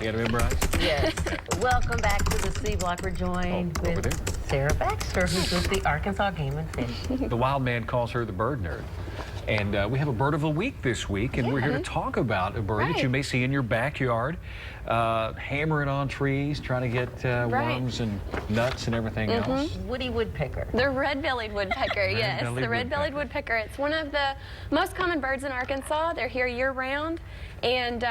You got to memorize? Yes. Welcome back to the C Block. We're joined with Sarah Baxter, who's with the Arkansas Game and Fish. The wild man calls her the bird nerd. And we have a bird of the week this week, and we're here to talk about a bird that you may see in your backyard, hammering on trees, trying to get worms and nuts and everything else. Woody woodpecker. The red-bellied woodpecker, yes. The red-bellied woodpecker. It's one of the most common birds in Arkansas. They're here year-round, and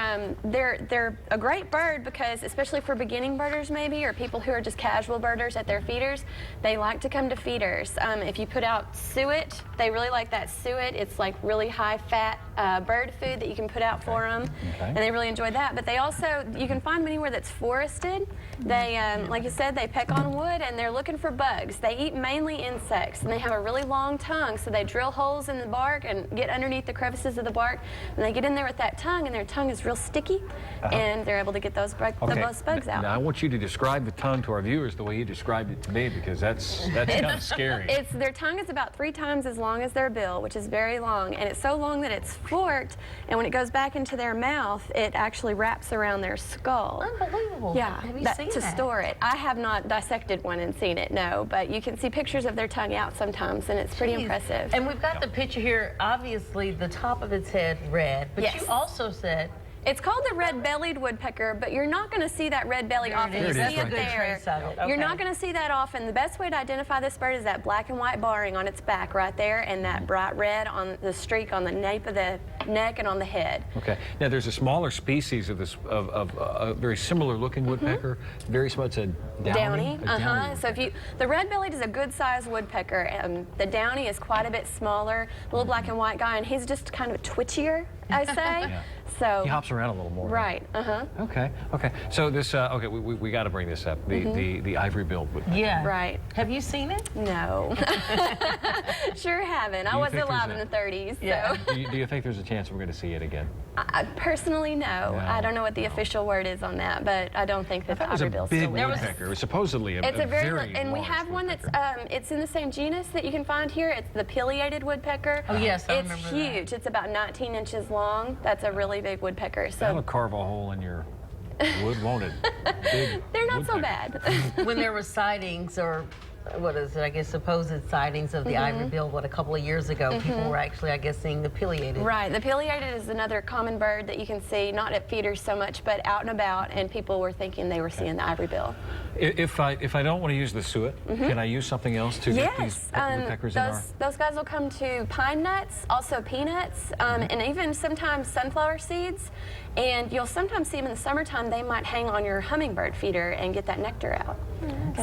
they're a great bird because, especially for beginning birders maybe, or people who are just casual birders at their feeders, they like to come to feeders. If you put out suet, they really like that suet. It's like really high-fat bird food that you can put out for them, and they really enjoy that. But they also, you can find them anywhere that's forested. They, like you said, they peck on wood, and they're looking for bugs. They eat mainly insects, and they have a really long tongue, so they drill holes in the bark and get underneath the crevices of the bark, and they get in there with that tongue, and their tongue is real sticky, and they're able to get those bugs out. Now, I want you to describe the tongue to our viewers the way you described it to me, because that's kind of scary. Their tongue is about 3 times as long as their bill, which is very long, and it's so long that it's forked, and when it goes back into their mouth, it actually wraps around their skull. Unbelievable. Yeah, have you seen to that? Store it. I have not dissected one and seen it, no, but you can see pictures of their tongue out sometimes, and it's pretty impressive. And we've got the picture here, obviously the top of its head red, but you also said it's called the red-bellied woodpecker, but you're not going to see that red belly often. You see it there. You're not going to see that often. The best way to identify this bird is that black and white barring on its back right there, and that bright red on the streak on the nape of the neck and on the head. Okay. Now there's a smaller species of this a very similar looking woodpecker. Very small. It's a downy. So if the red-bellied is a good-sized woodpecker. The downy is quite a bit smaller, little black and white guy, and he's just kind of twitchier, I say. So he hops around a little more. Right. Okay. So this. Okay. We got to bring this up. The ivory-billed woodpecker. Yeah. Right. Have you seen it? No. Sure haven't. I wasn't alive in the 30s. Yeah. So. Do you think there's a chance we're going to see it again? Personally, no. I don't know what the official word is on that, but I don't think that the ivory-bill's still big woodpecker. It was supposedly it's a very and we have one that's it's in the same genus that you can find here. It's the pileated woodpecker. Oh yes, I remember It's huge. That. It's about 19 inches long. That's a really big woodpecker. So that'll carve a hole in your wood, won't it? They're not so bad. When there were sightings, or what is it, I guess supposed sightings of the ivory-billed, a couple of years ago, people were actually, I guess, seeing the pileated. Right, the pileated is another common bird that you can see, not at feeders so much, but out and about, and people were thinking they were seeing the ivory-bill. If I don't want to use the suet, can I use something else to get these woodpeckers in our... Those guys will come to pine nuts, also peanuts, and even sometimes sunflower seeds. And you'll sometimes see them in the summertime. They might hang on your hummingbird feeder and get that nectar out.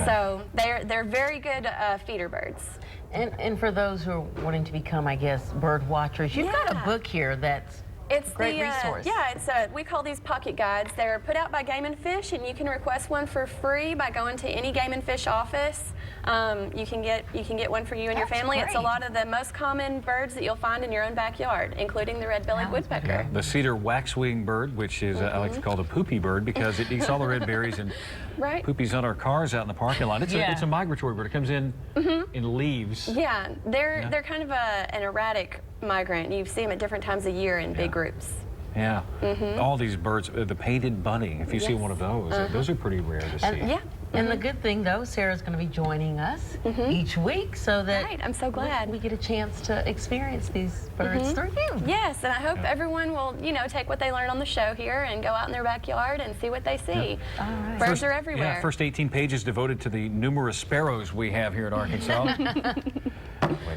So they're very good feeder birds. And for those who are wanting to become, I guess, bird watchers, you've got a book here that's a great resource. We call these pocket guides. They're put out by Game and Fish, and you can request one for free by going to any Game and Fish office. You can get one for you and your family. Great. It's a lot of the most common birds that you'll find in your own backyard, including the red-bellied woodpecker. Yeah. The cedar waxwing bird, which is I like to call the poopy bird because it eats all the red berries and poopies on our cars out in the parking lot. It's a migratory bird. It comes in leaves. Yeah, they're kind of an erratic migrant. You see them at different times of year in big groups. Yeah. All these birds, the painted bunny, if you see one of those are pretty rare to see. And the good thing, though, Sarah's going to be joining us each week so that I'm so glad we get a chance to experience these birds through you. Yes, and I hope everyone will, take what they learn on the show here and go out in their backyard and see what they see. All right. Birds are everywhere. Yeah, first 18 pages devoted to the numerous sparrows we have here in Arkansas.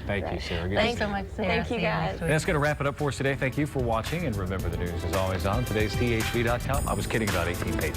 Thank you, Sarah. Thanks so much, Sarah. Thank you, guys. That's going to wrap it up for us today. Thank you for watching, and remember, the news is always on. Today's THV.com. I was kidding about 18 pages.